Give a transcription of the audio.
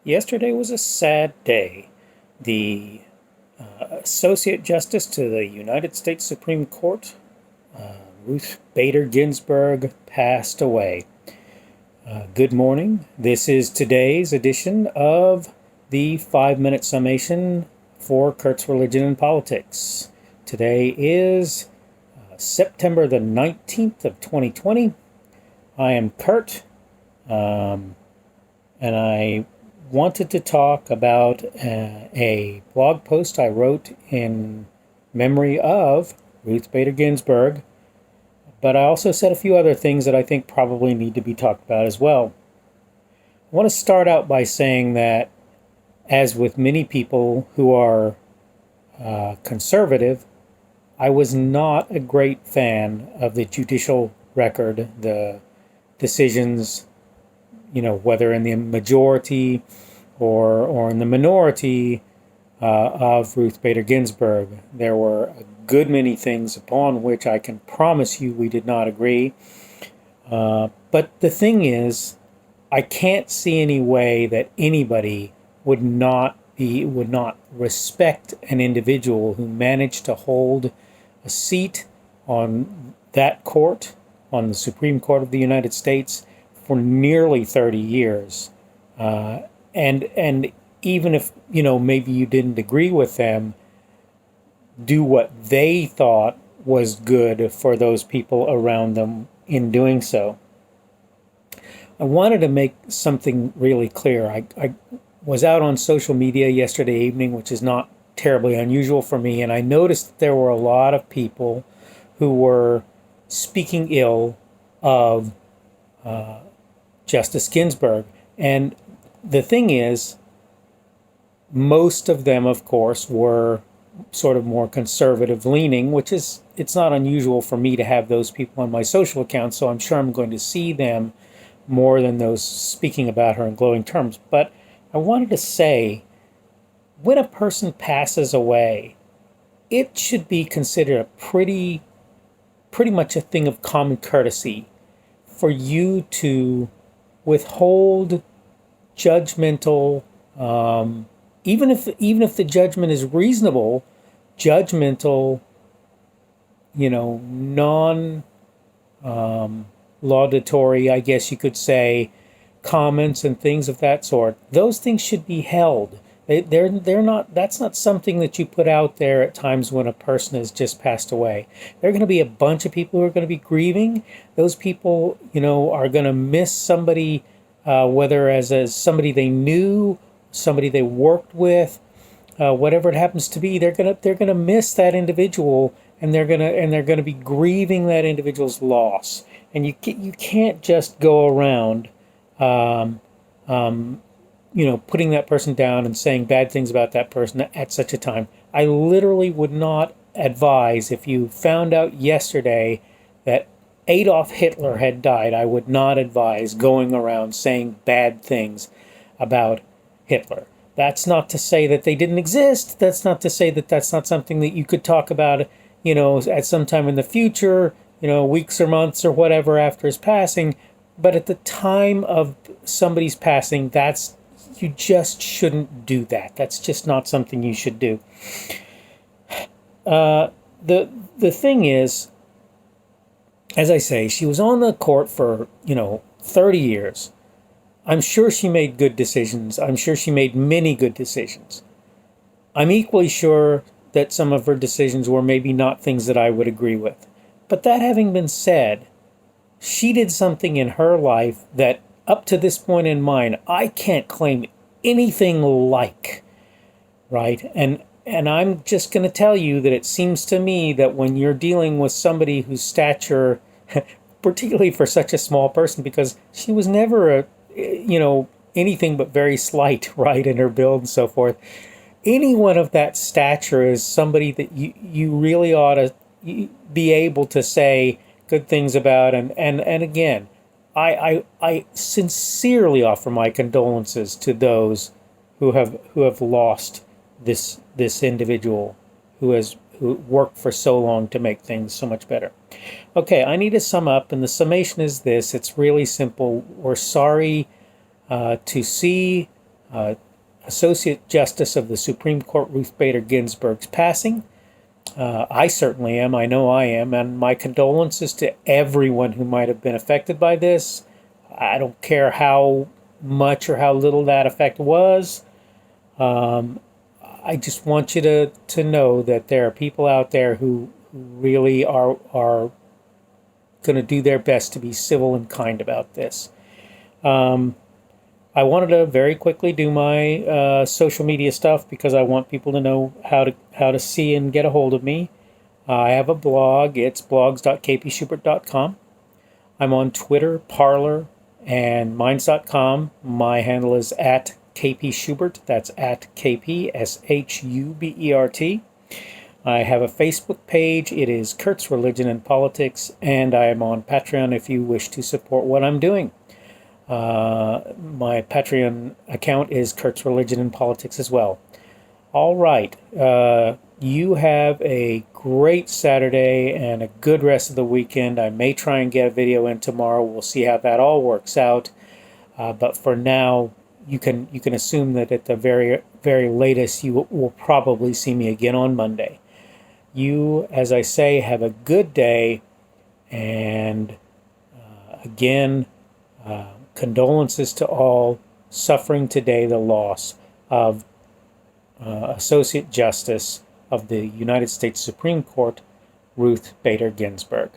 Yesterday was a sad day. The Associate Justice to the United States Supreme Court, Ruth Bader Ginsburg, passed away. Good morning. This is today's edition of the 5 Minute Summation for Kurt's Religion and Politics. Today is September the 19th of 2020. I am Kurt, and I wanted to talk about a blog post I wrote in memory of Ruth Bader Ginsburg, but I also said a few other things that I think probably need to be talked about as well. I want to start out by saying that, as with many people who are conservative, I was not a great fan of the judicial record, the decisions, whether in the majority or in the minority of Ruth Bader Ginsburg. There were a good many things upon which I can promise you we did not agree. But the thing is, I can't see any way that anybody would not respect an individual who managed to hold a seat on that court, on the Supreme Court of the United States, for nearly 30 years. And even if, maybe you didn't agree with them, do what they thought was good for those people around them in doing so. I wanted to make something really clear. I was out on social media yesterday evening, which is not terribly unusual for me, and I noticed that there were a lot of people who were speaking ill of Justice Ginsburg. And the thing is, most of them, of course, were sort of more conservative leaning, it's not unusual for me to have those people on my social accounts, so I'm sure I'm going to see them more than those speaking about her in glowing terms. But I wanted to say, when a person passes away, it should be considered a pretty much a thing of common courtesy for you to withhold judgmental, even if the judgment is reasonable, judgmental, non laudatory, I guess you could say, comments and things of that sort. Those things should be held. They're not. That's not something that you put out there at times when a person has just passed away. There are going to be a bunch of people who are going to be grieving. Those people, are going to miss somebody, whether as somebody they knew, somebody they worked with, whatever it happens to be. They're gonna miss that individual, and they're gonna be grieving that individual's loss. And you can't just go around, putting that person down and saying bad things about that person at such a time. I literally would not advise, if you found out yesterday that Adolf Hitler had died, I would not advise going around saying bad things about Hitler. That's not to say that they didn't exist. That's not to say that that's not something that you could talk about, at some time in the future, weeks or months or whatever after his passing. But at the time of somebody's passing, you just shouldn't do that. That's just not something you should do. The thing is, as I say, she was on the court for, 30 years. I'm sure she made good decisions. I'm sure she made many good decisions. I'm equally sure that some of her decisions were maybe not things that I would agree with. But that having been said, she did something in her life that, up to this point in mine, I can't claim anything like, right? And I'm just going to tell you that it seems to me that when you're dealing with somebody whose stature, particularly for such a small person, because she was never anything but very slight, right, in her build and so forth. Anyone of that stature is somebody that you really ought to be able to say good things about. And again, I sincerely offer my condolences to those who have lost this individual who worked for so long to make things so much better. Okay, I need to sum up, and the summation is this. It's really simple. We're sorry to see Associate Justice of the Supreme Court Ruth Bader Ginsburg's passing. I certainly am. I know I am. And my condolences to everyone who might have been affected by this. I don't care how much or how little that effect was. I just want you to know that there are people out there who really are going to do their best to be civil and kind about this. I wanted to very quickly do my social media stuff because I want people to know how to see and get a hold of me. I have a blog. It's blogs.kpschubert.com. I'm on Twitter, Parler, and Minds.com. My handle is at kpschubert. That's at kpschubert. I have a Facebook page. It is Kurt's Religion and Politics, and I am on Patreon if you wish to support what I'm doing. My Patreon account is Kurt's Religion and Politics as well. All right. You have a great Saturday and a good rest of the weekend. I may try and get a video in tomorrow. We'll see how that all works out. But for now, you can assume that at the very, very latest, you will probably see me again on Monday. You, as I say, have a good day. And again, condolences to all suffering today the loss of Associate Justice of the United States Supreme Court, Ruth Bader Ginsburg.